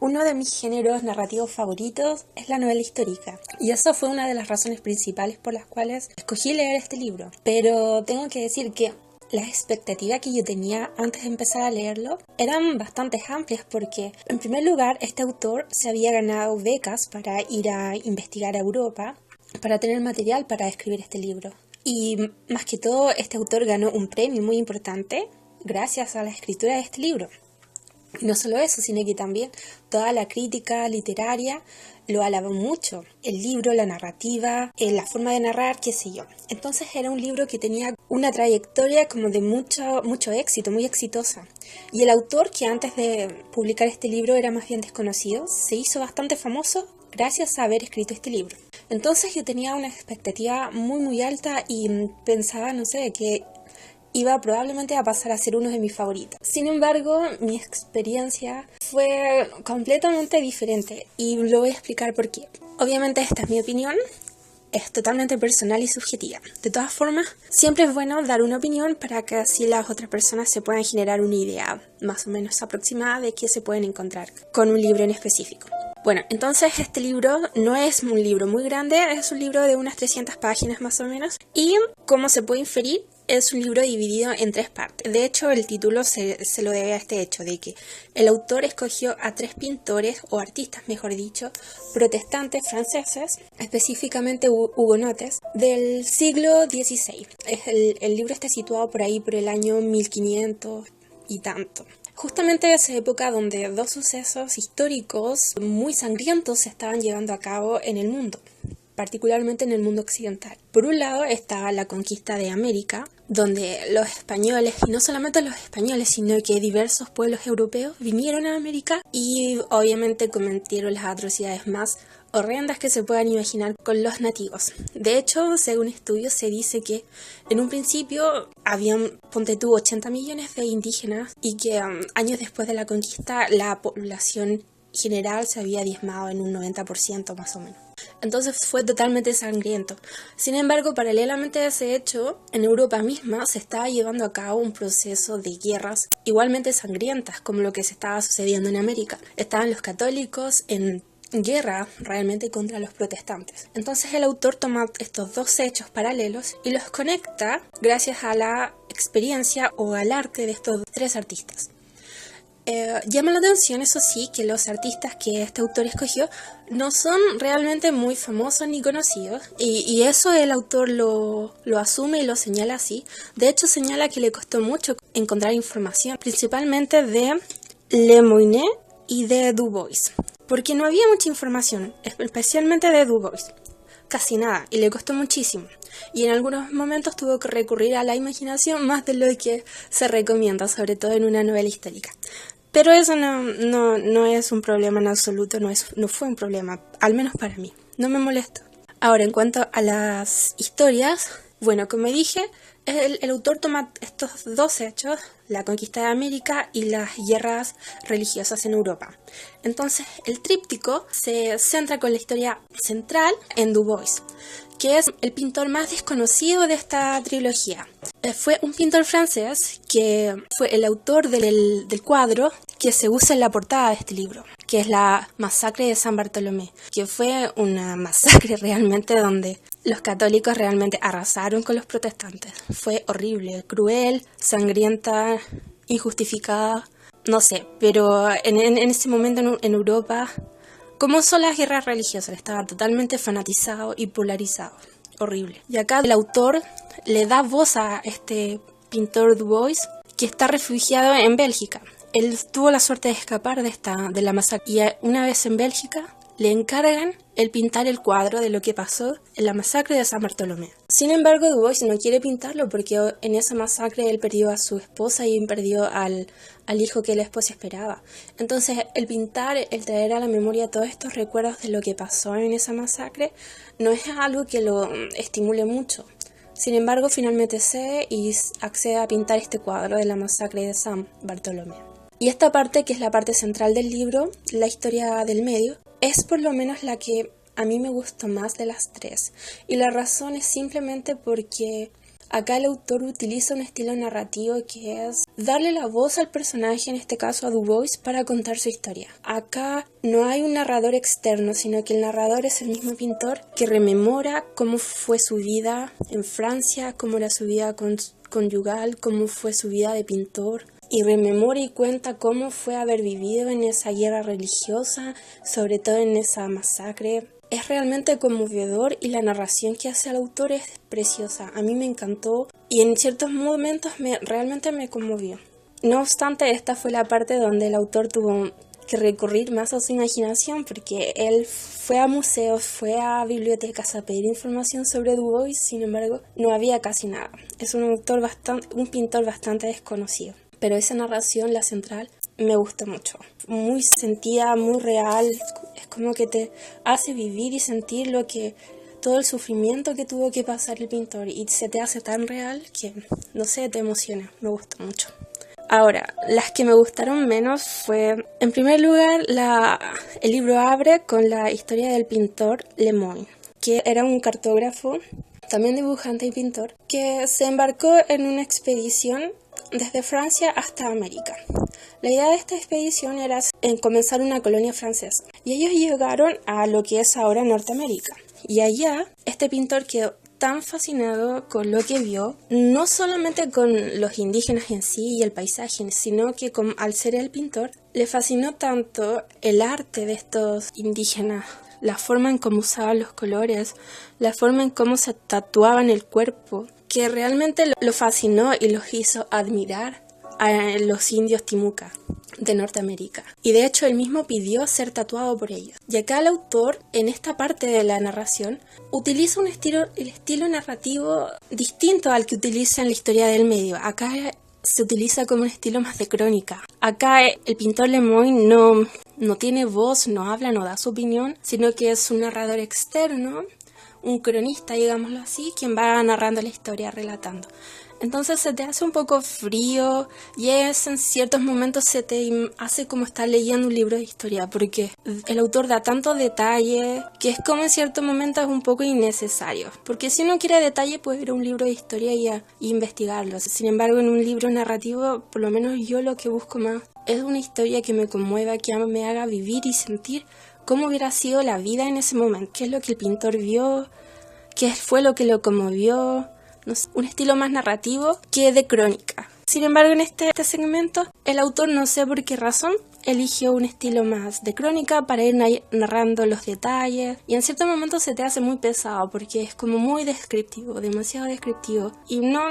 Uno de mis géneros narrativos favoritos es la novela histórica, y eso fue una de las razones principales por las cuales escogí leer este libro. Pero tengo que decir que las expectativas que yo tenía antes de empezar a leerlo eran bastante amplias porque, en primer lugar, este autor se había ganado becas para ir a investigar a Europa, para tener material para escribir este libro. Y más que todo, este autor ganó un premio muy importante gracias a la escritura de este libro. Y no solo eso, sino que también toda la crítica literaria lo alabó mucho. El libro, la narrativa, la forma de narrar, qué sé yo. Entonces era un libro que tenía una trayectoria como de mucho éxito, muy exitosa. Y el autor, que antes de publicar este libro era más bien desconocido, se hizo bastante famoso gracias a haber escrito este libro. Entonces yo tenía una expectativa muy alta y pensaba, no sé, que iba probablemente a pasar a ser uno de mis favoritos. Sin embargo, mi experiencia fue completamente diferente y lo voy a explicar por qué. Obviamente esta es mi opinión, es totalmente personal y subjetiva. De todas formas, siempre es bueno dar una opinión para que así las otras personas se puedan generar una idea más o menos aproximada de qué se pueden encontrar con un libro en específico. Bueno, entonces este libro no es un libro muy grande, es un libro de unas 300 páginas más o menos y, como se puede inferir, es un libro dividido en 3 partes. De hecho, el título se lo debe a este hecho de que el autor escogió a 3 pintores, o artistas mejor dicho, protestantes franceses, específicamente hugonotes, del siglo XVI. El libro está situado por ahí por el año 1500 y tanto. Justamente esa época donde 2 sucesos históricos muy sangrientos se estaban llevando a cabo en el mundo, particularmente en el mundo occidental. Por un lado estaba la conquista de América, donde los españoles, y no solamente los españoles, sino que diversos pueblos europeos vinieron a América y obviamente cometieron las atrocidades más horrendas que se puedan imaginar con los nativos. De hecho, según estudios se dice que en un principio habían, ponte tú, 80 millones de indígenas y que años después de la conquista la población general se había diezmado en un 90% más o menos. Entonces fue totalmente sangriento. Sin embargo, paralelamente a ese hecho, en Europa misma se estaba llevando a cabo un proceso de guerras igualmente sangrientas como lo que se estaba sucediendo en América. Estaban los católicos en guerra realmente contra los protestantes. Entonces el autor toma estos 2 hechos paralelos y los conecta gracias a la experiencia o al arte de estos 3 artistas. Llama la atención, eso sí, que los artistas que este autor escogió no son realmente muy famosos ni conocidos, y eso el autor lo asume y lo señala así. De hecho, señala que le costó mucho encontrar información, principalmente de Le Moyne y de Du Bois, porque no había mucha información, especialmente de Du Bois. Casi nada, y le costó muchísimo. Y en algunos momentos tuvo que recurrir a la imaginación más de lo que se recomienda, sobre todo en una novela histórica. Pero eso no es un problema en absoluto, no fue un problema, al menos para mí. No me molestó. Ahora, en cuanto a las historias, bueno, como dije, el autor toma estos 2 hechos, la conquista de América y las guerras religiosas en Europa. Entonces, el tríptico se centra con la historia central en Du Bois, que es el pintor más desconocido de esta trilogía. Fue un pintor francés que fue el autor del cuadro que se usa en la portada de este libro, que es la masacre de San Bartolomé, que fue una masacre realmente donde los católicos realmente arrasaron con los protestantes. Fue horrible, cruel, sangrienta, injustificada, no sé, pero en ese momento en Europa, como son las guerras religiosas, estaba totalmente fanatizado y polarizado. Horrible. Y acá el autor le da voz a este pintor Du Bois, que está refugiado en Bélgica. Él tuvo la suerte de escapar de la masacre. Y una vez en Bélgica, le encargan el pintar el cuadro de lo que pasó en la masacre de San Bartolomé. Sin embargo, Du Bois no quiere pintarlo porque en esa masacre él perdió a su esposa y perdió al hijo que la esposa esperaba. Entonces, el pintar, el traer a la memoria todos estos recuerdos de lo que pasó en esa masacre, no es algo que lo estimule mucho. Sin embargo, finalmente cede y accede a pintar este cuadro de la masacre de San Bartolomé. Y esta parte, que es la parte central del libro, la historia del medio, es por lo menos la que a mí me gustó más de las 3. Y la razón es simplemente porque Acá el autor utiliza un estilo narrativo que es darle la voz al personaje, en este caso a Du Bois, para contar su historia. Acá no hay un narrador externo, sino que el narrador es el mismo pintor que rememora cómo fue su vida en Francia, cómo era su vida conyugal, cómo fue su vida de pintor. Y rememora y cuenta cómo fue haber vivido en esa guerra religiosa, sobre todo en esa masacre. Es realmente conmovedor y la narración que hace el autor es preciosa. A mí me encantó y en ciertos momentos realmente me conmovió. No obstante, esta fue la parte donde el autor tuvo que recurrir más a su imaginación, porque él fue a museos, fue a bibliotecas a pedir información sobre Du Bois. Sin embargo, no había casi nada. Es un pintor bastante desconocido. Pero esa narración, la central, me gusta mucho. Muy sentida, muy real. Es como que te hace vivir y sentir todo el sufrimiento que tuvo que pasar el pintor. Y se te hace tan real que, no sé, te emociona. Me gustó mucho. Ahora, las que me gustaron menos fue, en primer lugar, el libro abre con la historia del pintor Lemoyne, que era un cartógrafo, también dibujante y pintor, que se embarcó en una expedición desde Francia hasta América. La idea de esta expedición era comenzar una colonia francesa, y ellos llegaron a lo que es ahora Norteamérica. Y allá, este pintor quedó tan fascinado con lo que vio, no solamente con los indígenas en sí y el paisaje, sino que al ser el pintor, le fascinó tanto el arte de estos indígenas, la forma en cómo usaban los colores, la forma en cómo se tatuaban el cuerpo, que realmente lo fascinó y los hizo admirar a los indios Timucua de Norteamérica. Y de hecho él mismo pidió ser tatuado por ellos. Y acá el autor, en esta parte de la narración, utiliza el estilo narrativo distinto al que utiliza en la historia del medio. Acá se utiliza como un estilo más de crónica. Acá el pintor Lemoyne no tiene voz, no habla, no da su opinión, sino que es un narrador externo, un cronista, digámoslo así, quien va narrando la historia, relatando. Entonces se te hace un poco frío y en ciertos momentos se te hace como estar leyendo un libro de historia, porque el autor da tanto detalle que es como en ciertos momentos es un poco innecesario, porque si uno quiere detalle puede ir a un libro de historia y investigarlo. Sin embargo, en un libro narrativo, por lo menos yo lo que busco más es una historia que me conmueva, que me haga vivir y sentir cómo hubiera sido la vida en ese momento, qué es lo que el pintor vio, qué fue lo que lo conmovió. No sé, un estilo más narrativo que de crónica. Sin embargo, en este segmento, el autor, no sé por qué razón, eligió un estilo más de crónica para ir narrando los detalles, y en ciertos momentos se te hace muy pesado porque es como muy descriptivo, demasiado descriptivo, y no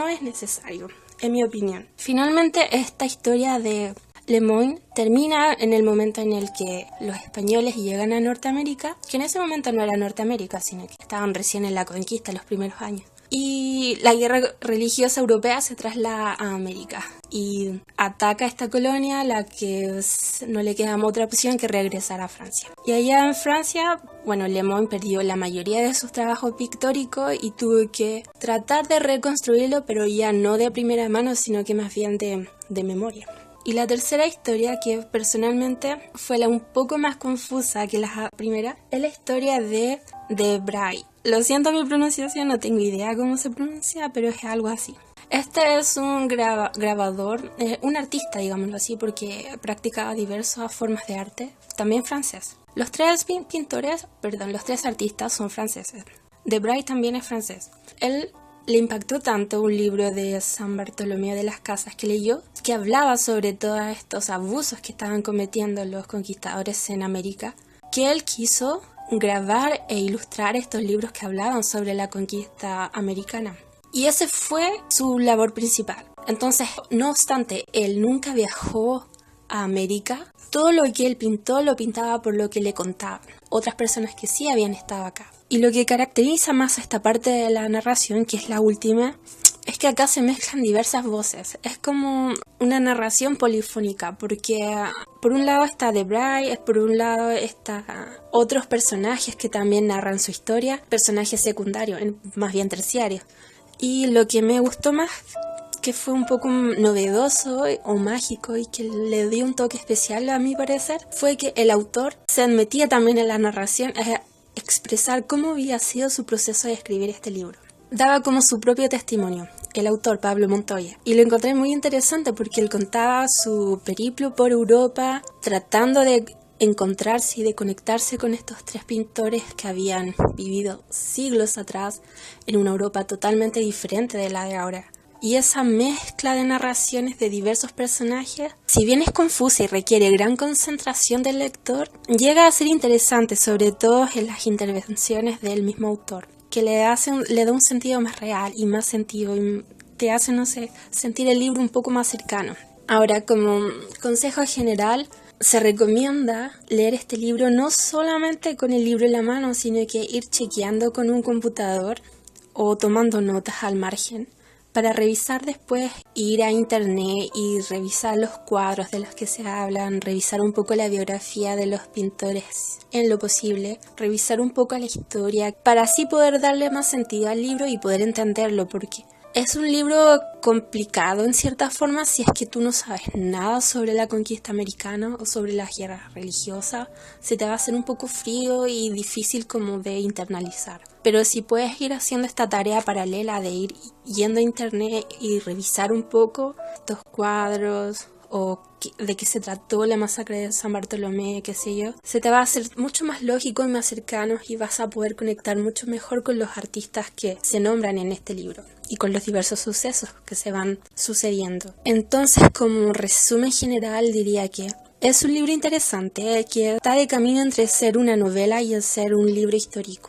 es necesario, en mi opinión. Finalmente, esta historia de Lemoyne termina en el momento en el que los españoles llegan a Norteamérica, que en ese momento no era Norteamérica, sino que estaban recién en la conquista, los primeros años. Y la guerra religiosa europea se traslada a América y ataca esta colonia, la que no le queda otra opción que regresar a Francia. Y allá en Francia, Lemoyne perdió la mayoría de sus trabajos pictóricos y tuvo que tratar de reconstruirlo, pero ya no de primera mano, sino que más bien de memoria. Y la tercera historia, que personalmente fue un poco más confusa que la primera, es la historia de Braille. Lo siento mi pronunciación, no tengo idea cómo se pronuncia, pero es algo así. Este es un grabador, un artista, digámoslo así, porque practicaba diversas formas de arte, también francés. Los tres artistas son franceses. De Braille también es francés. Él le impactó tanto un libro de San Bartolomé de las Casas que leyó, que hablaba sobre todos estos abusos que estaban cometiendo los conquistadores en América, que él quiso grabar e ilustrar estos libros que hablaban sobre la conquista americana. Y ese fue su labor principal. Entonces, no obstante, él nunca viajó a América. Todo lo que él pintó lo pintaba por lo que le contaban otras personas que sí habían estado acá. Y lo que caracteriza más a esta parte de la narración, que es la última, es que acá se mezclan diversas voces. Es como una narración polifónica, porque por un lado está de Braille, por un lado está otros personajes que también narran su historia, personajes secundarios, más bien terciarios. Y lo que me gustó más, que fue un poco novedoso o mágico y que le dio un toque especial a mi parecer, fue que el autor se metía también en la narración a expresar cómo había sido su proceso de escribir este libro. daba como su propio testimonio, el autor Pablo Montoya. Y lo encontré muy interesante porque él contaba su periplo por Europa, tratando de encontrarse y de conectarse con estos tres pintores que habían vivido siglos atrás en una Europa totalmente diferente de la de ahora. Y esa mezcla de narraciones de diversos personajes, si bien es confusa y requiere gran concentración del lector, llega a ser interesante, sobre todo en las intervenciones del mismo autor, que le da un sentido más real y más sentido, y te hace, no sé, sentir el libro un poco más cercano. Ahora, como consejo general, se recomienda leer este libro no solamente con el libro en la mano, sino que ir chequeando con un computador o tomando notas al margen, para revisar después, ir a internet y revisar los cuadros de los que se hablan, revisar un poco la biografía de los pintores en lo posible, revisar un poco la historia, para así poder darle más sentido al libro y poder entenderlo, porque es un libro complicado en cierta forma si es que tú no sabes nada sobre la conquista americana o sobre las guerras religiosas. Se te va a hacer un poco frío y difícil como de internalizar. Pero si puedes ir haciendo esta tarea paralela de ir yendo a internet y revisar un poco estos cuadros o de qué se trató la masacre de San Bartolomé, qué sé yo, se te va a hacer mucho más lógico y más cercano y vas a poder conectar mucho mejor con los artistas que se nombran en este libro y con los diversos sucesos que se van sucediendo. Entonces, como resumen general, diría que es un libro interesante que está de camino entre ser una novela y el ser un libro histórico.